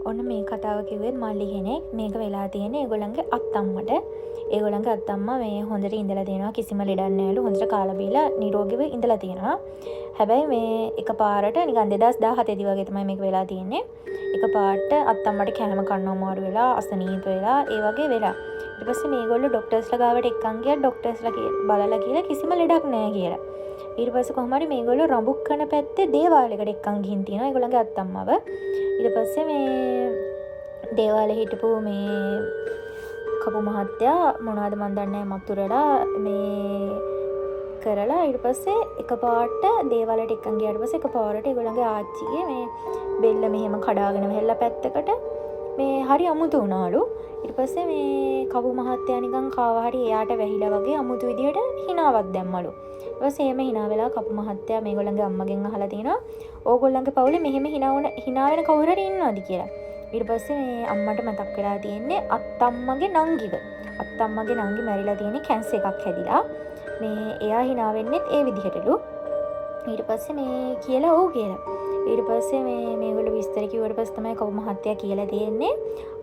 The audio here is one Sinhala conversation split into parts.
ඔන්න මේ කතාව කිව්වෙත් මල්ලි කෙනෙක්. මේක වෙලා තියෙන්නේ ඒගොල්ලන්ගේ අත්තම්මට. ඒගොල්ලන්ගේ අත්තම්මා මේ හොඳට ඉඳලා තියෙනවා. කිසිම ලෙඩක් නැහැලු. හොඳට කාලා බීලා නිරෝගීව ඉඳලා තියෙනවා. හැබැයි මේ එකපාරට නිකන් 2017 දී වගේ තමයි මේක වෙලා තියෙන්නේ. එකපාරට අත්තම්මට කැම කන්න අමාරු වෙලා, අසනීප වෙලා, ඒ වගේ වෙලා. ඊට පස්සේ මේගොල්ලෝ ડોක්ටර්ස්ලා ගාවට එක්කන් ගියා. ડોක්ටර්ස්ලා බලලා කියලා කිසිම ලෙඩක් නැහැ කියලා. ඊට පස්සේ කොහොම හරි මේගොල්ලෝ රඹුක්කන පැත්තේ දේවාලයකට එක්කන් ගිහින් තියෙනවා ඒගොල්ලන්ගේ අත්තම්මව. ඊට පස්සේ මේ දේවාලේ හිටපු මේ කපු මහත්තයා මොනවද මන් දන්නේ නැහැ මතුරලා මේ කරලා ඊට පස්සේ එකපාරට දේවාලයට එක්කන් ගියාට පස්සේ එකපාරට ඒගොල්ලන්ගේ ආච්චිගේ මේ බෙල්ල මෙහෙම කඩාගෙන වෙහෙල්ලා පැත්තකට මේ හරි අමුතු වුණාලු. ඊට පස්සේ මේ කපු මහත්තයා නිකන් කාව හරි එයාට වැහිලා වගේ අමුතු විදියට හිනාවක් දැම්මලු. ඊට පස්සේ එහෙම hina වෙලා කපු මහත්තයා මේගොල්ලන්ගේ අම්මගෙන් අහලා තිනවා ඕගොල්ලන්ගේ පවුලේ මෙහෙම hina වෙන කවුරු හරි ඉන්නවද කියලා. ඊට පස්සේ මේ අම්මට මතක් වෙලා තියෙන්නේ අත්තම්මගේ නංගිව. අත්තම්මගේ නංගි මැරිලා තියෙන්නේ කැන්සර් එකක් හැදිලා. මේ එයා hina වෙන්නෙත් ඒ විදිහටලු. ඊට පස්සේ මේ කියලා ඔව් කියලා. ඊට පස්සේ මේගොල්ලෝ විස්තර කිව්වට පස්සේ තමයි කවු මහත්තයා කියලා දෙන්නේ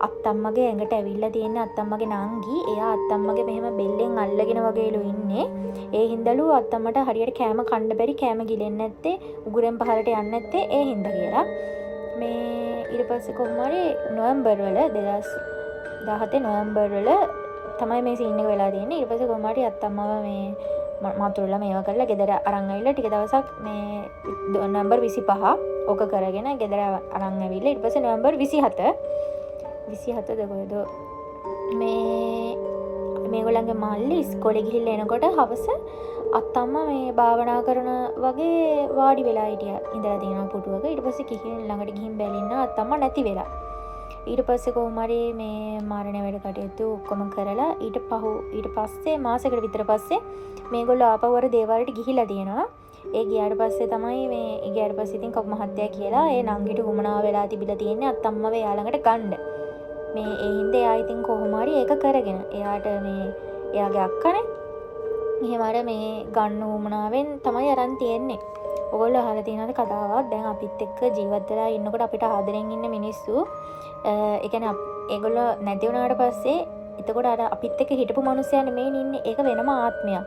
අත්තම්මගේ ඇඟට ඇවිල්ලා තියෙන අත්තම්මගේ නංගි එයා අත්තම්මගේ මෙහෙම බෙල්ලෙන් අල්ලගෙන වගේලු ඉන්නේ. ඒ හින්දාලු අත්තම්මට හරියට කෑම කන්න බැරි කෑම ගිලෙන්නේ නැත්තේ උගුරෙන් පහළට යන්නේ නැත්තේ ඒ හින්දා කියලා. මේ ඊට පස්සේ කොහොම හරි නොවැම්බර් වල 2017 නොවැම්බර් වල තමයි මේ සීන් එක වෙලා තියෙන්නේ. ඊට පස්සේ කොහොම හරි අත්තම්මව මේ මතුරුලා මේවා කරලා ගෙදර අරන් ඇවිල්ලා ටික දවසක් මේ නොවැම්බර් 25 ඕක කරගෙන ගෙදර අරන් ඇවිල්ලා ඊට පස්සේ නොවැම්බර් 27 දකොයිද මේගොල්ලන්ගේ මල්ලි ඉස්කෝලේ ගිහිල්ලා එනකොට හවස අත්තම්මා මේ භාවනා කරන වගේ වාඩි වෙලා හිටියා ඉඳලා තියෙනවා පුටුවක. ඊට පස්සේ කිහින් ළඟට ගිහින් බැලින්න අත්තම්මා නැති වෙලා. ඊට පස්සේ කොහොම හරි මේ මරණ වැඩ කටයුතු ඔක්කොම කරලා ඊට පස්සේ මාසෙකට විතර පස්සේ මේගොල්ලෝ ආපහු අර දේවාලයට ගිහිලා තියෙනවා. ඒ ගියාට පස්සේ තමයි මේ ගියාට පස්සේ ඉතින් කපු මහත්තයා කියලා ඒ නංගිට උමනාව වෙලා තිබිලා තියෙන්නේ අත්තම්මව එයා ළඟට ගන්න. මේ ඒ හින්දා එයා ඉතින් කොහොම හරි ඒක කරගෙන එයාට මේ එයාගේ අක්කනේ එහෙම අර මේ ගන්න උමනාවෙන් තමයි අරන් තියෙන්නේ. ඔයගොල්ලෝ අහලා තියෙනවද කතාවක්? දැන් අපිත් එක්ක ජීවත් වෙලා ඉන්නකොට අපිට ආදරෙන් ඉන්න මිනිස්සු ඒ කියන්නේ ඒගොල්ලෝ නැති වුණාට පස්සේ එතකොට අර අපිත් එක්ක හිටපු මිනිස්සයා නෙමෙයි ඉන්නේ. ඒක වෙනම ආත්මයක්.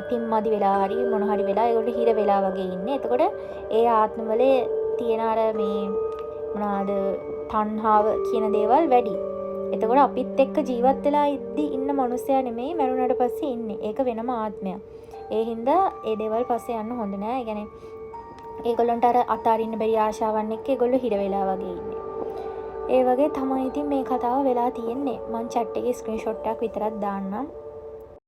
පින්මදි වෙලා හරි මොන හරි වෙලා ඒගොල්ලෝ හිර වෙලා වගේ ඉන්නේ. එතකොට ඒ ආත්මවල තියෙන අර මේ මොනවාද තණ්හාව කියන දේවල් වැඩි. එතකොට අපිත් එක්ක ජීවත් වෙලා ඉන්න මිනිස්සයා නෙමෙයි මරුණාට පස්සේ ඉන්නේ. ඒක වෙනම ආත්මයක්. ඒ හින්දා ඒ දේවල් පස්සේ යන්න හොඳ නෑ. ඒ කියන්නේ ඒගොල්ලන්ට අර අතාරින්න බැරි ආශාවන් එක්ක ඒගොල්ලෝ හිර වෙලා වගේ ඉන්නේ. ඒ වගේ තමයි ඉතින් මේ කතාව වෙලා තියෙන්නේ. මම chat එකේ ස්ක්‍රීන්ෂොට් එකක් විතරක් දාන්නම්.